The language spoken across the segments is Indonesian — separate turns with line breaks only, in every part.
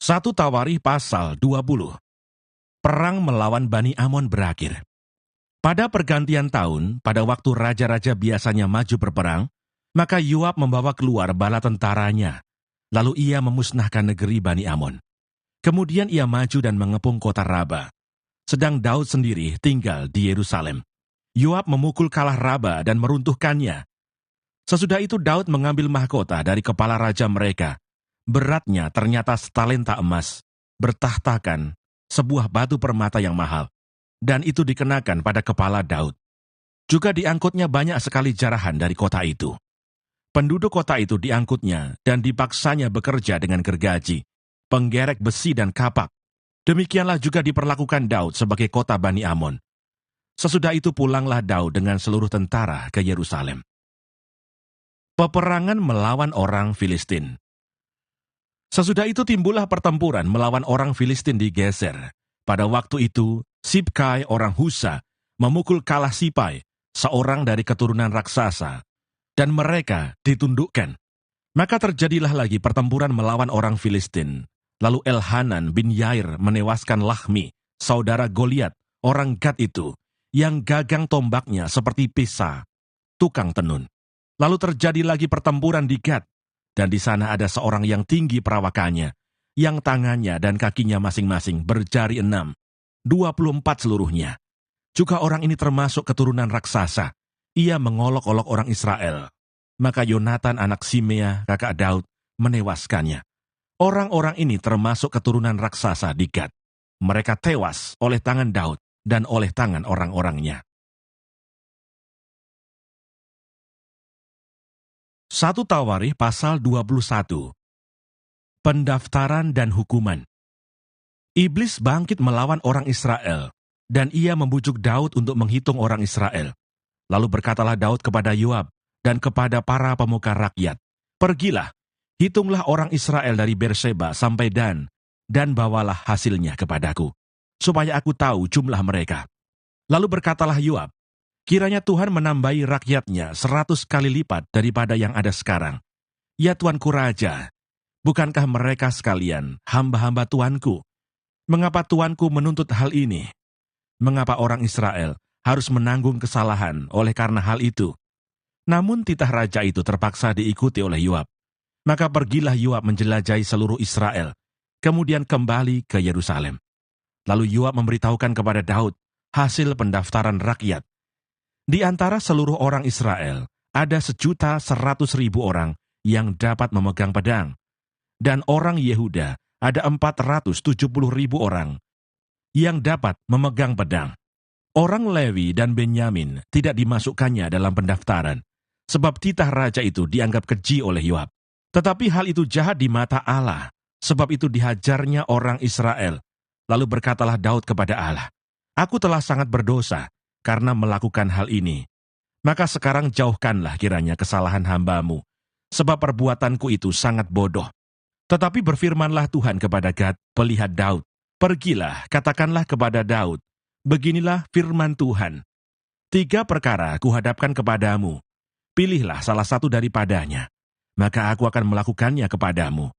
1 Tawarikh pasal 20. Perang melawan Bani Amon berakhir. Pada pergantian tahun, pada waktu raja-raja biasanya maju berperang, maka Yoab membawa keluar bala tentaranya. Lalu ia memusnahkan negeri Bani Amon. Kemudian ia maju dan mengepung kota Raba. Sedang Daud sendiri tinggal di Yerusalem. Yoab memukul kalah Raba dan meruntuhkannya. Sesudah itu Daud mengambil mahkota dari kepala raja mereka. Beratnya ternyata setalenta emas, bertahtakan, sebuah batu permata yang mahal. Dan itu dikenakan pada kepala Daud. Juga diangkutnya banyak sekali jarahan dari kota itu. Penduduk kota itu diangkutnya dan dipaksanya bekerja dengan gergaji, penggerek besi dan kapak. Demikianlah juga diperlakukan Daud sebagai kota Bani Amon. Sesudah itu pulanglah Daud dengan seluruh tentara ke Yerusalem. Peperangan melawan orang Filistin. Sesudah itu timbullah pertempuran melawan orang Filistin di Geser. Pada waktu itu, Sibkai orang Husa memukul kalah Sipai, seorang dari keturunan raksasa, dan mereka ditundukkan. Maka terjadilah lagi pertempuran melawan orang Filistin. Lalu Elhanan bin Yair menewaskan Lahmi, saudara Goliat, orang Gad itu, yang gagang tombaknya seperti pisa, tukang tenun. Lalu terjadi lagi pertempuran di Gad, dan di sana ada seorang yang tinggi perawakannya, yang tangannya dan kakinya masing-masing berjari 6, 24 seluruhnya. Juga orang ini termasuk keturunan raksasa. Ia mengolok-olok orang Israel. Maka Yonatan anak Simea, kakak Daud, menewaskannya. Orang-orang ini termasuk keturunan raksasa di Gad. Mereka tewas oleh tangan Daud dan oleh tangan orang-orangnya. 1 Tawarikh pasal 21. Pendaftaran dan hukuman. Iblis bangkit melawan orang Israel, dan ia membujuk Daud untuk menghitung orang Israel. Lalu berkatalah Daud kepada Yoab dan kepada para pemuka rakyat, "Pergilah, hitunglah orang Israel dari Berseba sampai Dan, dan bawalah hasilnya kepadaku, supaya aku tahu jumlah mereka." Lalu berkatalah Yoab, "Kiranya Tuhan menambahi rakyatnya 100 kali lipat daripada yang ada sekarang. Ya Tuanku Raja, bukankah mereka sekalian hamba-hamba Tuanku? Mengapa Tuanku menuntut hal ini? Mengapa orang Israel harus menanggung kesalahan oleh karena hal itu?" Namun titah raja itu terpaksa diikuti oleh Yoab. Maka pergilah Yoab menjelajahi seluruh Israel, kemudian kembali ke Yerusalem. Lalu Yoab memberitahukan kepada Daud hasil pendaftaran rakyat. Di antara seluruh orang Israel, ada 1.100.000 orang yang dapat memegang pedang. Dan orang Yehuda ada 470.000 orang yang dapat memegang pedang. Orang Lewi dan Benyamin tidak dimasukkannya dalam pendaftaran, sebab titah raja itu dianggap keji oleh Yoab. Tetapi hal itu jahat di mata Allah, sebab itu dihajarnya orang Israel. Lalu berkatalah Daud kepada Allah, "Aku telah sangat berdosa karena melakukan hal ini. Maka sekarang jauhkanlah kiranya kesalahan hamba-Mu, sebab perbuatanku itu sangat bodoh." Tetapi berfirmanlah Tuhan kepada Gad, pelihat Daud, "Pergilah, katakanlah kepada Daud, beginilah firman Tuhan. 3 perkara kuhadapkan kepadamu. Pilihlah salah satu daripadanya, maka aku akan melakukannya kepadamu."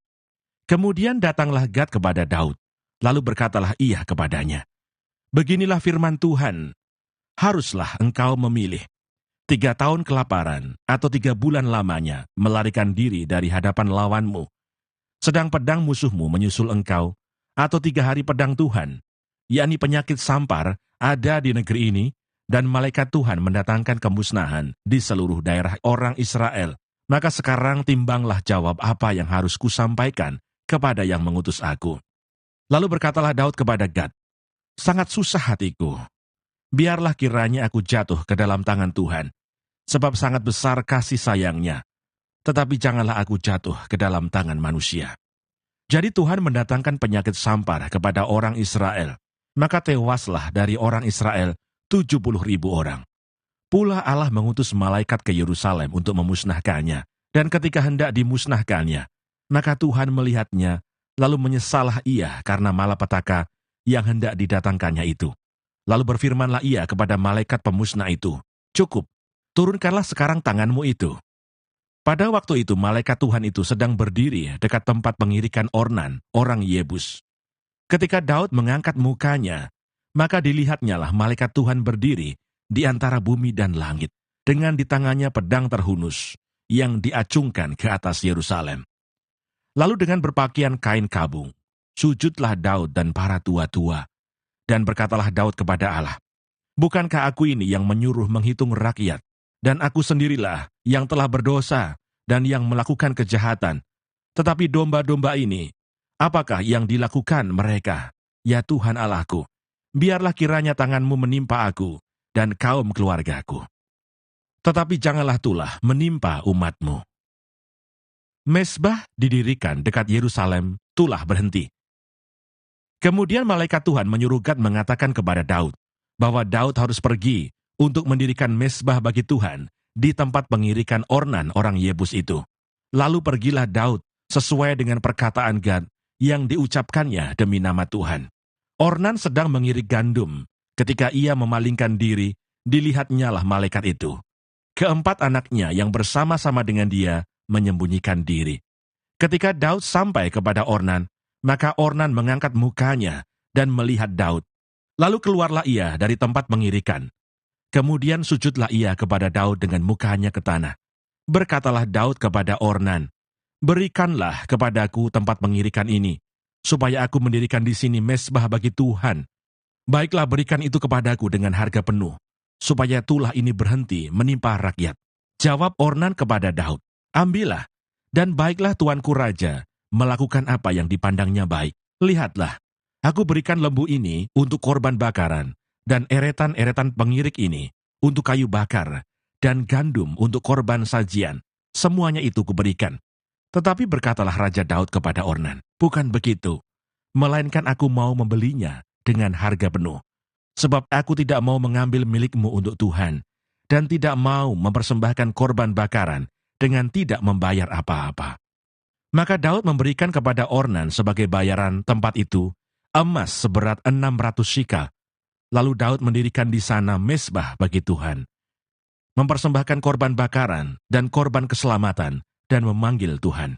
Kemudian datanglah Gad kepada Daud, lalu berkatalah ia kepadanya, "Beginilah firman Tuhan, haruslah engkau memilih 3 tahun kelaparan atau 3 bulan lamanya melarikan diri dari hadapan lawanmu. Sedang pedang musuhmu menyusul engkau, atau 3 hari pedang Tuhan, yakni penyakit sampar ada di negeri ini, dan malaikat Tuhan mendatangkan kemusnahan di seluruh daerah orang Israel. Maka sekarang timbanglah jawab apa yang harus kusampaikan kepada yang mengutus aku." Lalu berkatalah Daud kepada Gad, "Sangat susah hatiku. Biarlah kiranya aku jatuh ke dalam tangan Tuhan, sebab sangat besar kasih sayangnya. Tetapi janganlah aku jatuh ke dalam tangan manusia." Jadi Tuhan mendatangkan penyakit sampar kepada orang Israel, maka tewaslah dari orang Israel 70.000 orang. Pula Allah mengutus malaikat ke Yerusalem untuk memusnahkannya, dan ketika hendak dimusnahkannya, maka Tuhan melihatnya, lalu menyesallah ia karena malapetaka yang hendak didatangkannya itu. Lalu berfirmanlah ia kepada malaikat pemusnah itu, "Cukup, turunkanlah sekarang tanganmu itu." Pada waktu itu malaikat Tuhan itu sedang berdiri dekat tempat pengirikan Ornan, orang Yebus. Ketika Daud mengangkat mukanya, maka dilihatnyalah malaikat Tuhan berdiri di antara bumi dan langit, dengan di tangannya pedang terhunus yang diacungkan ke atas Yerusalem. Lalu dengan berpakaian kain kabung, sujudlah Daud dan para tua-tua, dan berkatalah Daud kepada Allah, "Bukankah aku ini yang menyuruh menghitung rakyat, dan aku sendirilah yang telah berdosa dan yang melakukan kejahatan? Tetapi domba-domba ini, apakah yang dilakukan mereka? Ya Tuhan Allahku, biarlah kiranya tanganmu menimpa aku dan kaum keluargaku. Tetapi janganlah tulah menimpa umatmu." Mezbah didirikan dekat Yerusalem, tulah berhenti. Kemudian malaikat Tuhan menyuruh Gad mengatakan kepada Daud, bahwa Daud harus pergi untuk mendirikan mezbah bagi Tuhan di tempat pengirikan Ornan orang Yebus itu. Lalu pergilah Daud sesuai dengan perkataan Gad yang diucapkannya demi nama Tuhan. Ornan sedang mengirik gandum. Ketika ia memalingkan diri, dilihatnyalah malaikat itu. Keempat anaknya yang bersama-sama dengan dia menyembunyikan diri. Ketika Daud sampai kepada Ornan, maka Ornan mengangkat mukanya dan melihat Daud. Lalu keluarlah ia dari tempat pengirikan. Kemudian sujudlah ia kepada Daud dengan mukanya ke tanah. Berkatalah Daud kepada Ornan, "Berikanlah kepadaku tempat pengirikan ini, supaya aku mendirikan di sini mezbah bagi Tuhan. Baiklah berikan itu kepadaku dengan harga penuh, supaya tulah ini berhenti menimpa rakyat." Jawab Ornan kepada Daud, "Ambillah, dan baiklah tuanku raja melakukan apa yang dipandangnya baik. Lihatlah, aku berikan lembu ini untuk korban bakaran, dan eretan-eretan pengirik ini untuk kayu bakar, dan gandum untuk korban sajian. Semuanya itu kuberikan." Tetapi berkatalah Raja Daud kepada Ornan, "Bukan begitu, melainkan aku mau membelinya dengan harga penuh. Sebab aku tidak mau mengambil milikmu untuk Tuhan, dan tidak mau mempersembahkan korban bakaran dengan tidak membayar apa-apa." Maka Daud memberikan kepada Ornan sebagai bayaran tempat itu emas seberat 600 shikal. Lalu Daud mendirikan di sana mezbah bagi Tuhan, mempersembahkan korban bakaran dan korban keselamatan, dan memanggil Tuhan.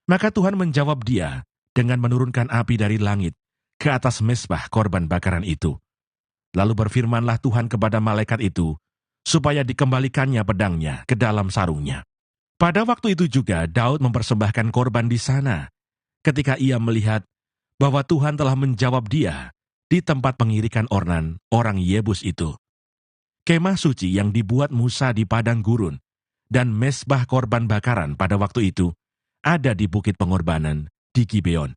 Maka Tuhan menjawab dia dengan menurunkan api dari langit ke atas mezbah korban bakaran itu. Lalu berfirmanlah Tuhan kepada malaikat itu, supaya dikembalikannya pedangnya ke dalam sarungnya. Pada waktu itu juga Daud mempersembahkan korban di sana, ketika ia melihat bahwa Tuhan telah menjawab dia di tempat pengirikan Ornan, orang Yebus itu. Kemah suci yang dibuat Musa di padang gurun, dan mezbah korban bakaran pada waktu itu, ada di bukit pengorbanan di Gibeon.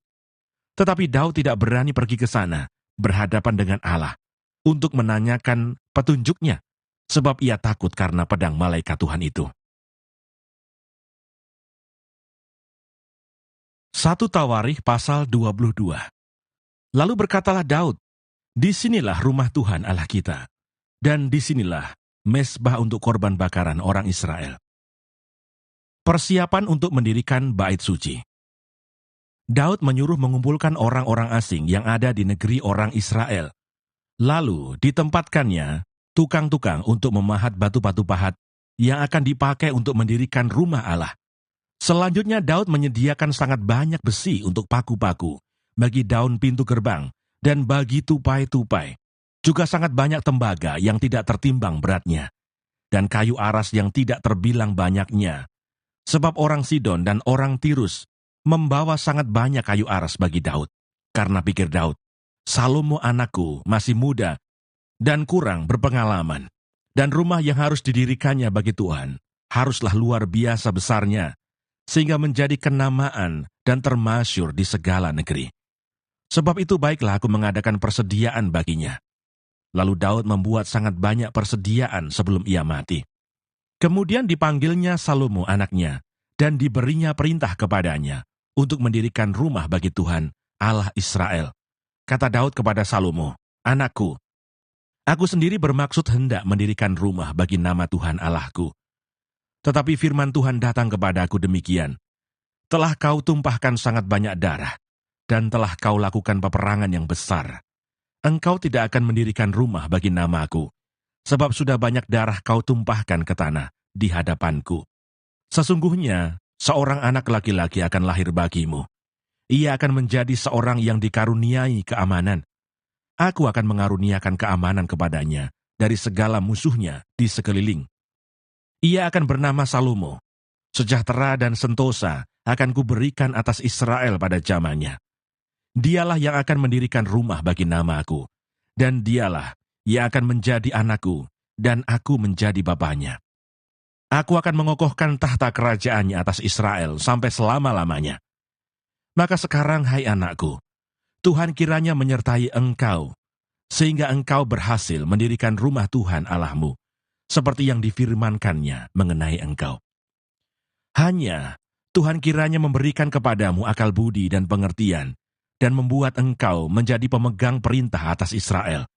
Tetapi Daud tidak berani pergi ke sana, berhadapan dengan Allah, untuk menanyakan petunjuknya, sebab ia takut karena pedang malaikat Tuhan itu. 1 Tawarikh pasal 22. Lalu berkatalah Daud, "Disinilah rumah Tuhan Allah kita, dan disinilah mezbah untuk korban bakaran orang Israel." Persiapan untuk mendirikan bait suci. Daud menyuruh mengumpulkan orang-orang asing yang ada di negeri orang Israel. Lalu ditempatkannya tukang-tukang untuk memahat batu-batu pahat yang akan dipakai untuk mendirikan rumah Allah. Selanjutnya Daud menyediakan sangat banyak besi untuk paku-paku, bagi daun pintu gerbang, dan bagi tupai-tupai. Juga sangat banyak tembaga yang tidak tertimbang beratnya, dan kayu aras yang tidak terbilang banyaknya. Sebab orang Sidon dan orang Tirus membawa sangat banyak kayu aras bagi Daud. Karena pikir Daud, "Salomo anakku masih muda dan kurang berpengalaman, dan rumah yang harus didirikannya bagi Tuhan haruslah luar biasa besarnya, sehingga menjadi kenamaan dan termasyur di segala negeri. Sebab itu baiklah aku mengadakan persediaan baginya." Lalu Daud membuat sangat banyak persediaan sebelum ia mati. Kemudian dipanggilnya Salomo anaknya, dan diberinya perintah kepadanya untuk mendirikan rumah bagi Tuhan, Allah Israel. Kata Daud kepada Salomo, "Anakku, aku sendiri bermaksud hendak mendirikan rumah bagi nama Tuhan Allahku. Tetapi firman Tuhan datang kepadaku demikian, telah kau tumpahkan sangat banyak darah, dan telah kau lakukan peperangan yang besar. Engkau tidak akan mendirikan rumah bagi namaku, sebab sudah banyak darah kau tumpahkan ke tanah di hadapanku. Sesungguhnya, seorang anak laki-laki akan lahir bagimu. Ia akan menjadi seorang yang dikaruniai keamanan. Aku akan mengaruniakan keamanan kepadanya dari segala musuhnya di sekeliling. Ia akan bernama Salomo. Sejahtera dan sentosa akan kuberikan atas Israel pada zamannya. Dialah yang akan mendirikan rumah bagi nama-Aku, dan dialah yang akan menjadi anakku, dan aku menjadi bapaknya. Aku akan mengokohkan tahta kerajaannya atas Israel sampai selama-lamanya. Maka sekarang, hai anakku, Tuhan kiranya menyertai engkau, sehingga engkau berhasil mendirikan rumah Tuhan Allahmu, seperti yang difirmankannya mengenai engkau. Hanya Tuhan kiranya memberikan kepadamu akal budi dan pengertian, dan membuat engkau menjadi pemegang perintah atas Israel,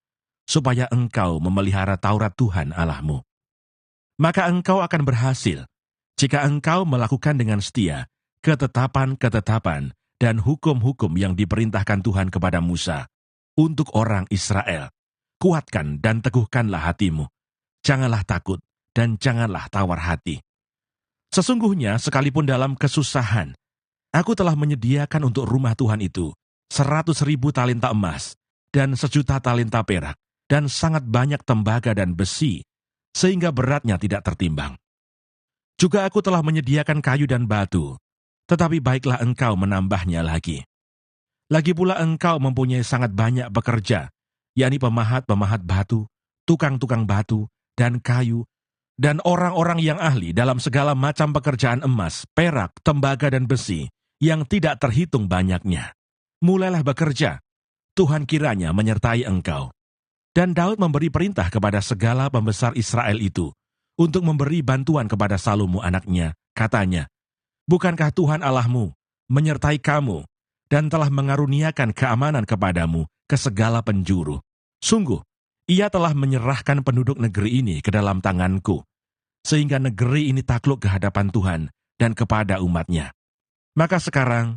supaya engkau memelihara Taurat Tuhan Allahmu. Maka engkau akan berhasil, jika engkau melakukan dengan setia ketetapan-ketetapan dan hukum-hukum yang diperintahkan Tuhan kepada Musa untuk orang Israel. Kuatkan dan teguhkanlah hatimu, janganlah takut dan janganlah tawar hati. Sesungguhnya sekalipun dalam kesusahan, aku telah menyediakan untuk rumah Tuhan itu 100.000 talenta emas dan 1.000.000 talenta perak dan sangat banyak tembaga dan besi, sehingga beratnya tidak tertimbang. Juga aku telah menyediakan kayu dan batu, tetapi baiklah engkau menambahnya lagi. Lagi pula engkau mempunyai sangat banyak pekerja, yakni pemahat-pemahat batu, tukang-tukang batu, dan kayu, dan orang-orang yang ahli dalam segala macam pekerjaan emas, perak, tembaga, dan besi, yang tidak terhitung banyaknya. Mulailah bekerja, Tuhan kiranya menyertai engkau. Dan Daud memberi perintah kepada segala pembesar Israel itu, untuk memberi bantuan kepada Salomo anaknya, katanya, bukankah Tuhan Allahmu menyertai kamu, dan telah mengaruniakan keamanan kepadamu ke segala penjuru? Sungguh, Ia telah menyerahkan penduduk negeri ini ke dalam tanganku, sehingga negeri ini takluk ke hadapan Tuhan dan kepada umat-Nya. Maka sekarang,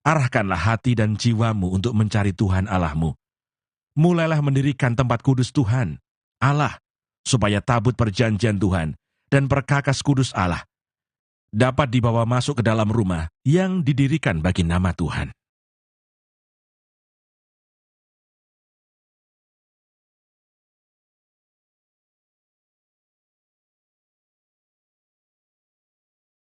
arahkanlah hati dan jiwamu untuk mencari Tuhan Allahmu. Mulailah mendirikan tempat kudus Tuhan, Allah, supaya tabut perjanjian Tuhan dan perkakas kudus Allah dapat dibawa masuk ke dalam rumah yang didirikan bagi nama Tuhan.